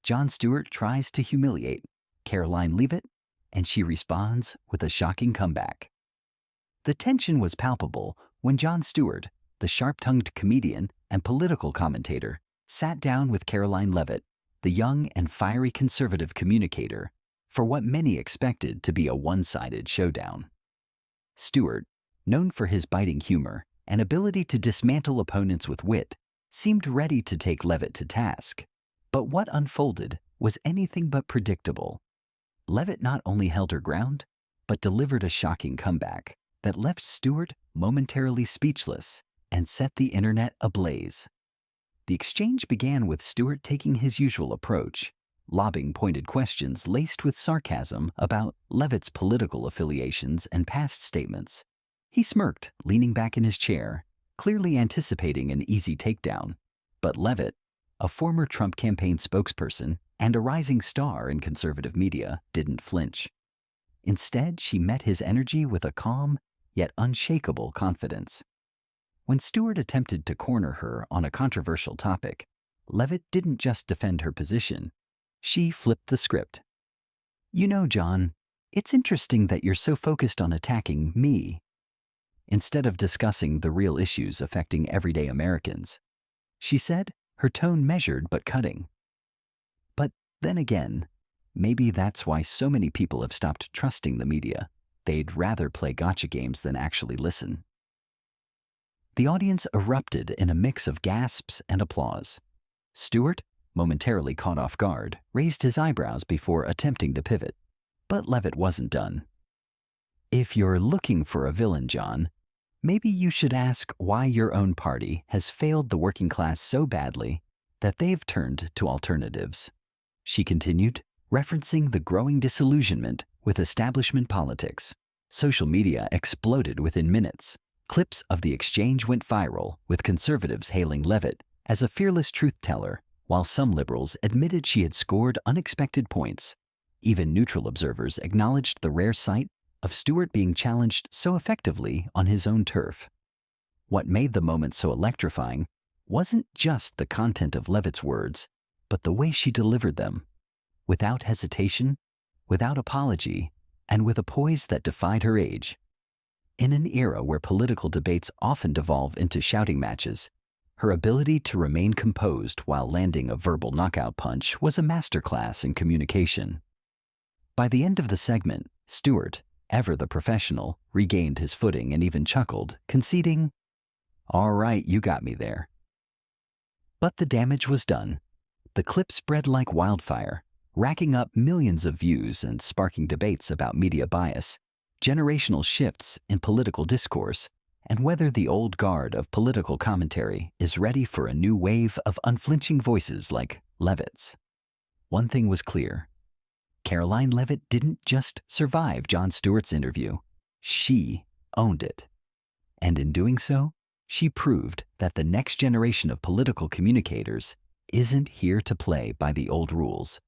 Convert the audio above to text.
Jon Stewart tries to humiliate Karoline Leavitt, and she responds with a shocking comeback. The tension was palpable when Jon Stewart, the sharp-tongued comedian and political commentator, sat down with Karoline Leavitt, the young and fiery conservative communicator, for what many expected to be a one-sided showdown. Stewart, known for his biting humor and ability to dismantle opponents with wit, seemed ready to take Leavitt to task. But what unfolded was anything but predictable. Leavitt not only held her ground, but delivered a shocking comeback that left Stewart momentarily speechless and set the internet ablaze. The exchange began with Stewart taking his usual approach, lobbing pointed questions laced with sarcasm about Leavitt's political affiliations and past statements. He smirked, leaning back in his chair, clearly anticipating an easy takedown. But Leavitt, a former Trump campaign spokesperson and a rising star in conservative media, didn't flinch. Instead, she met his energy with a calm, yet unshakable confidence. When Stewart attempted to corner her on a controversial topic, Leavitt didn't just defend her position. She flipped the script. "You know, Jon, it's interesting that you're so focused on attacking me, instead of discussing the real issues affecting everyday Americans," she said, her tone measured but cutting. But then again, maybe that's why so many people have stopped trusting the media. They'd rather play gotcha games than actually listen. The audience erupted in a mix of gasps and applause. Stewart, momentarily caught off guard, raised his eyebrows before attempting to pivot. But Leavitt wasn't done. "If you're looking for a villain, Jon, maybe you should ask why your own party has failed the working class so badly that they've turned to alternatives," she continued, referencing the growing disillusionment with establishment politics. Social media exploded within minutes. Clips of the exchange went viral, with conservatives hailing Leavitt as a fearless truth-teller, while some liberals admitted she had scored unexpected points. Even neutral observers acknowledged the rare sight of Stewart being challenged so effectively on his own turf. What made the moment so electrifying wasn't just the content of Leavitt's words, but the way she delivered them. Without hesitation, without apology, and with a poise that defied her age. In an era where political debates often devolve into shouting matches, her ability to remain composed while landing a verbal knockout punch was a masterclass in communication. By the end of the segment, Stewart, ever the professional, regained his footing and even chuckled, conceding, "All right, you got me there." But the damage was done. The clip spread like wildfire, racking up millions of views and sparking debates about media bias, generational shifts in political discourse, and whether the old guard of political commentary is ready for a new wave of unflinching voices like Leavitt's. One thing was clear. Karoline Leavitt didn't just survive Jon Stewart's interview. She owned it. And in doing so, she proved that the next generation of political communicators isn't here to play by the old rules.